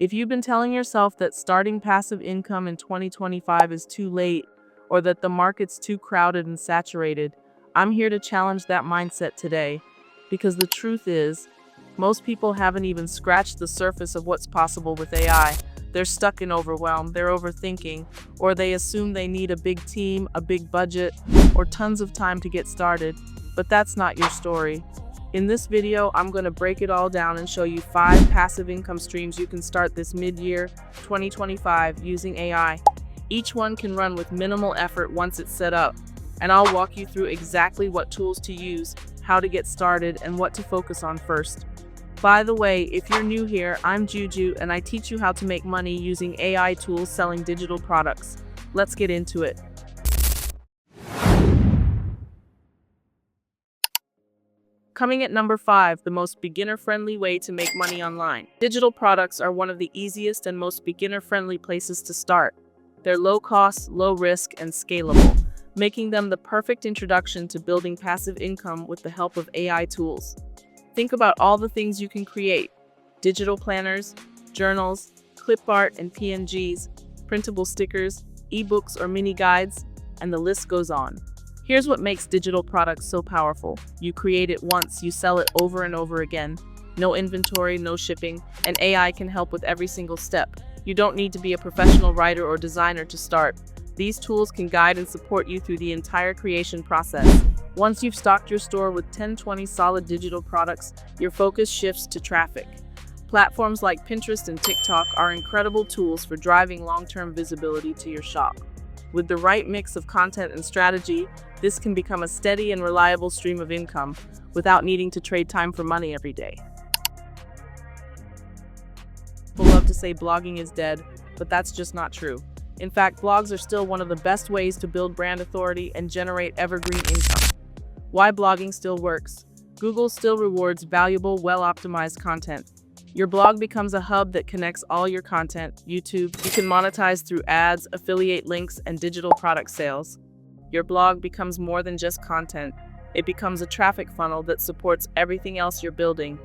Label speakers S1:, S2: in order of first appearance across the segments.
S1: If you've been telling yourself that starting passive income in 2025 is too late, or that the market's too crowded and saturated, I'm here to challenge that mindset today. Because the truth is, most people haven't even scratched the surface of what's possible with AI. They're stuck in overwhelm, they're overthinking, or they assume they need a big team, a big budget, or tons of time to get started. But that's not your story. In this video, I'm going to break it all down and show you 5 passive income streams you can start this mid-year 2025 using AI. Each one can run with minimal effort once it's set up, and I'll walk you through exactly what tools to use, how to get started, and what to focus on first. By the way, if you're new here, I'm Juju, and I teach you how to make money using AI tools selling digital products. Let's get into it. Coming at number 5, the most beginner-friendly way to make money online. Digital products are one of the easiest and most beginner-friendly places to start. They're low cost, low risk, and scalable, making them the perfect introduction to building passive income with the help of AI tools. Think about all the things you can create: digital planners, journals, clip art and PNGs, printable stickers, ebooks or mini guides, and the list goes on. Here's what makes digital products so powerful. You create it once, you sell it over and over again. No inventory, no shipping, and AI can help with every single step. You don't need to be a professional writer or designer to start. These tools can guide and support you through the entire creation process. Once you've stocked your store with 10-20 solid digital products, your focus shifts to traffic. Platforms like Pinterest and TikTok are incredible tools for driving long-term visibility to your shop. With the right mix of content and strategy, this can become a steady and reliable stream of income without needing to trade time for money every day. People love to say blogging is dead, but that's just not true. In fact, blogs are still one of the best ways to build brand authority and generate evergreen income. Why blogging still works? Google still rewards valuable, well-optimized content. Your blog becomes a hub that connects all your content. YouTube, you can monetize through ads, affiliate links, and digital product sales. Your blog becomes more than just content. It becomes a traffic funnel that supports everything else you're building.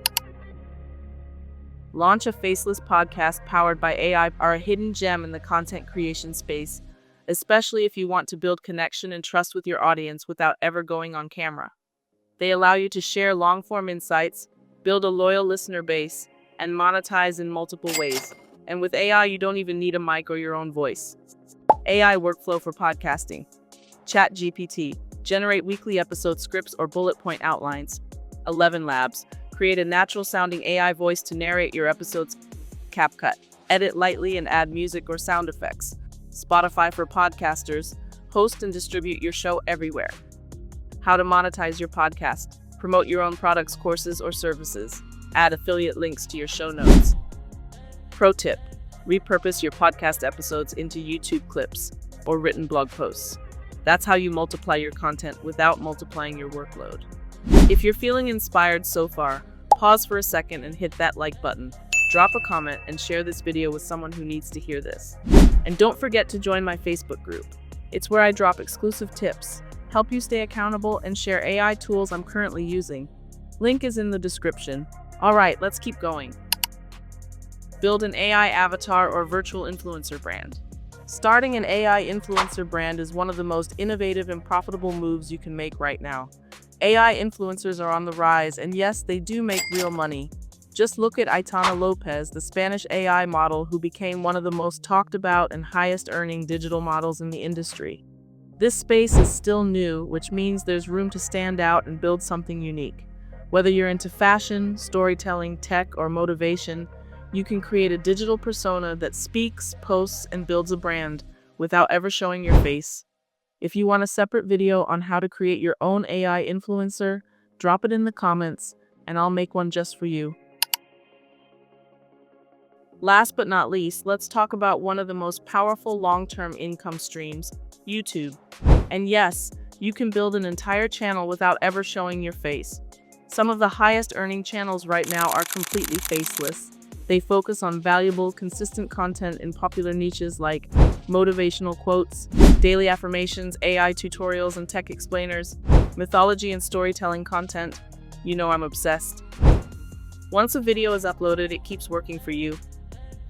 S1: Launch a Faceless Podcast powered by AI are a hidden gem in the content creation space, especially if you want to build connection and trust with your audience without ever going on camera. They allow you to share long-form insights, build a loyal listener base, and monetize in multiple ways. And with AI, you don't even need a mic or your own voice. AI workflow for podcasting. ChatGPT. Generate weekly episode scripts or bullet point outlines. 11 Labs. Create a natural-sounding AI voice to narrate your episodes. CapCut. Edit lightly and add music or sound effects. Spotify for podcasters. Host and distribute your show everywhere. How to monetize your podcast. Promote your own products, courses, or services. Add affiliate links to your show notes. Pro tip: repurpose your podcast episodes into YouTube clips or written blog posts. That's how you multiply your content without multiplying your workload. If you're feeling inspired so far, pause for a second and hit that like button. Drop a comment and share this video with someone who needs to hear this. And don't forget to join my Facebook group. It's where I drop exclusive tips, help you stay accountable, and share AI tools I'm currently using. Link is in the description. Alright, let's keep going. Build an AI avatar or virtual influencer brand. Starting an AI influencer brand is one of the most innovative and profitable moves you can make right now. AI influencers are on the rise, and yes, they do make real money. Just look at Aitana Lopez, the Spanish AI model who became one of the most talked about and highest earning digital models in the industry. This space is still new, which means there's room to stand out and build something unique. Whether you're into fashion, storytelling, tech, or motivation, you can create a digital persona that speaks, posts, and builds a brand without ever showing your face. If you want a separate video on how to create your own AI influencer, drop it in the comments, and I'll make one just for you. Last but not least, let's talk about one of the most powerful long-term income streams, YouTube. And yes, you can build an entire channel without ever showing your face. Some of the highest earning channels right now are completely faceless. They focus on valuable, consistent content in popular niches like motivational quotes, daily affirmations, AI tutorials and tech explainers, mythology and storytelling content. You know I'm obsessed. Once a video is uploaded, it keeps working for you.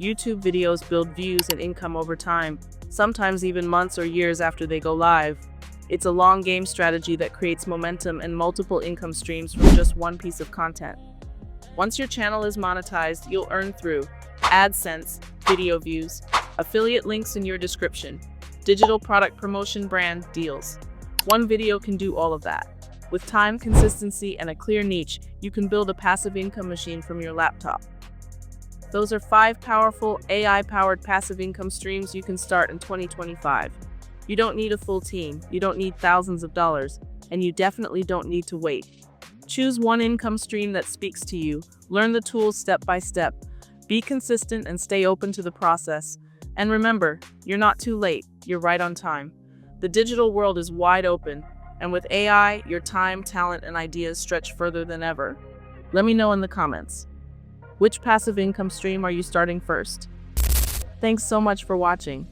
S1: YouTube videos build views and income over time, sometimes even months or years after they go live. It's a long game strategy that creates momentum and multiple income streams from just one piece of content. Once your channel is monetized, you'll earn through AdSense, video views, affiliate links in your description, digital product promotion, brand deals. One video can do all of that. With time, consistency, and a clear niche, you can build a passive income machine from your laptop. Those are 5 powerful AI-powered passive income streams you can start in 2025. You don't need a full team, you don't need thousands of dollars, and you definitely don't need to wait. Choose one income stream that speaks to you, learn the tools step by step, be consistent and stay open to the process. And remember, you're not too late, you're right on time. The digital world is wide open, and with AI, your time, talent, and ideas stretch further than ever. Let me know in the comments. Which passive income stream are you starting first? Thanks so much for watching.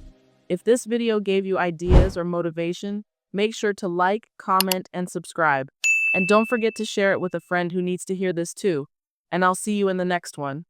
S1: If this video gave you ideas or motivation, make sure to like, comment, and subscribe. And don't forget to share it with a friend who needs to hear this too. And I'll see you in the next one.